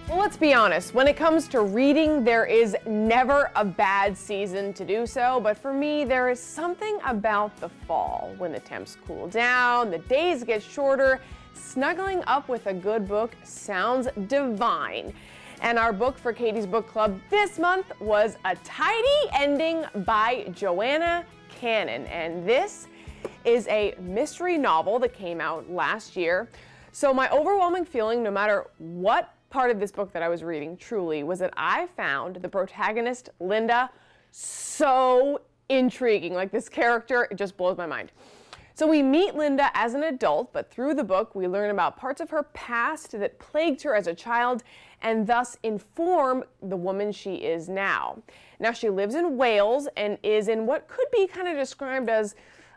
Well, let's be honest, when it comes to reading, there is never a bad season to do so, but for me, there is something about the fall. When the temps cool down, the days get shorter, snuggling up with a good book sounds divine. And our book for Katie's Book Club this month was A Tidy Ending by Joanna. And this is a mystery novel that came out last year. So my overwhelming feeling, no matter what part of this book that I was reading truly, was that I found the protagonist, Linda, so intriguing. Like, this character, it just blows my mind. So we meet Linda as an adult, but through the book we learn about parts of her past that plagued her as a child and thus inform the woman she is now. Now, she lives in Wales and is in what could be kind of described as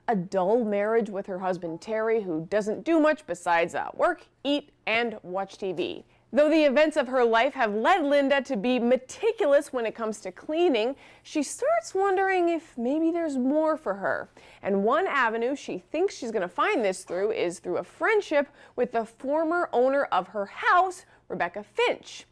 a dull marriage with her husband Terry, who doesn't do much besides work, eat, and watch TV. Though the events of her life have led Linda to be meticulous when it comes to cleaning, she starts wondering if maybe there's more for her. And one avenue she thinks she's going to find this through is through a friendship with the former owner of her house, Rebecca Finch.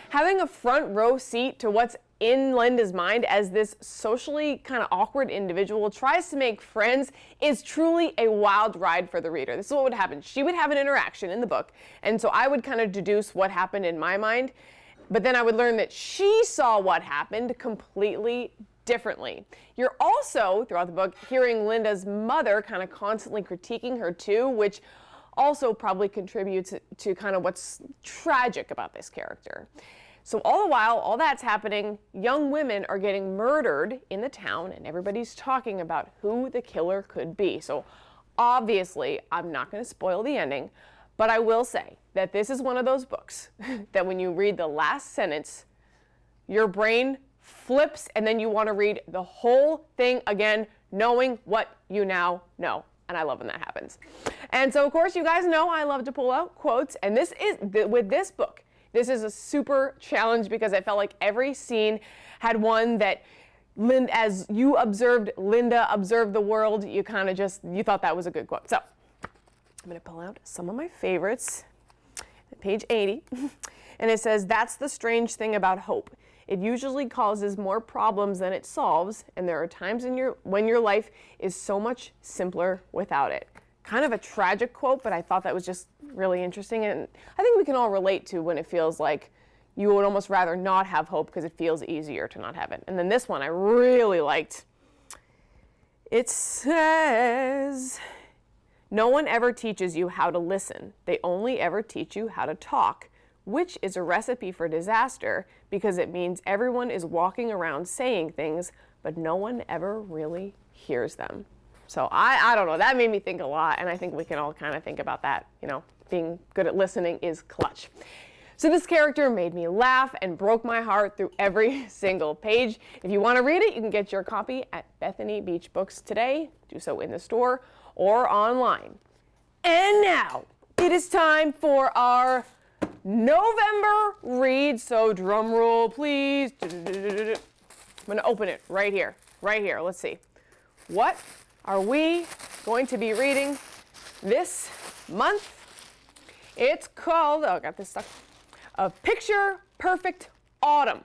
Having a front row seat to what's in Linda's mind as this socially kind of awkward individual tries to make friends is truly a wild ride for the reader. This is what would happen. She would have an interaction in the book, and so I would kind of deduce what happened in my mind, but then I would learn that she saw what happened completely differently. You're also, throughout the book, hearing Linda's mother kind of constantly critiquing her too, which also probably contributes to kind of what's tragic about this character. So all the while, all that's happening, young women are getting murdered in the town, and everybody's talking about who the killer could be. So obviously, I'm not going to spoil the ending, but I will say that this is one of those books that when you read the last sentence, your brain flips, and then you want to read the whole thing again, knowing what you now know. And I love when that happens. And so, of course, you guys know I love to pull out quotes, and this is, with this book, this is a super challenge because I felt like every scene had one that, as you observed Linda observe the world, you kind of just, you thought that was a good quote. So I'm going to pull out some of my favorites. Page 80. And it says, "That's the strange thing about hope. It usually causes more problems than it solves, and there are times when your life is so much simpler without it." Kind of a tragic quote, but I thought that was just really interesting, and I think we can all relate to when it feels like you would almost rather not have hope because it feels easier to not have it. And then this one I really liked. It says, "No one ever teaches you how to listen. They only ever teach you how to talk, which is a recipe for disaster because it means everyone is walking around saying things, but no one ever really hears them." So I don't know, that made me think a lot, and I think we can all kind of think about that. You know, being good at listening is clutch. So this character made me laugh and broke my heart through every single page. If you want to read it, you can get your copy at Bethany Beach Books today. Do so in the store or online. And now it is time for our November read. So drum roll, please. I'm going to open it right here. Let's see. What are we going to be reading this month? It's called, oh, I got this stuck, A Picture Perfect Autumn.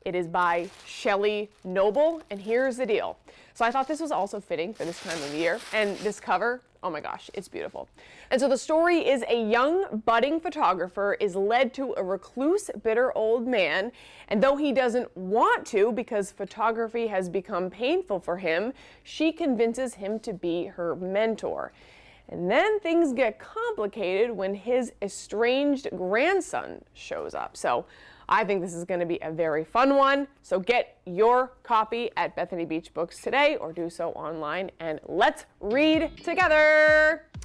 It is by Shelley Noble, and here's the deal. So I thought this was also fitting for this time of year, and this cover, oh my gosh, it's beautiful. And so the story is a young budding photographer is led to a recluse, bitter old man, and though he doesn't want to because photography has become painful for him, she convinces him to be her mentor. And then things get complicated when his estranged grandson shows up. So I think this is going to be a very fun one. So get your copy at Bethany Beach Books today or do so online, and let's read together.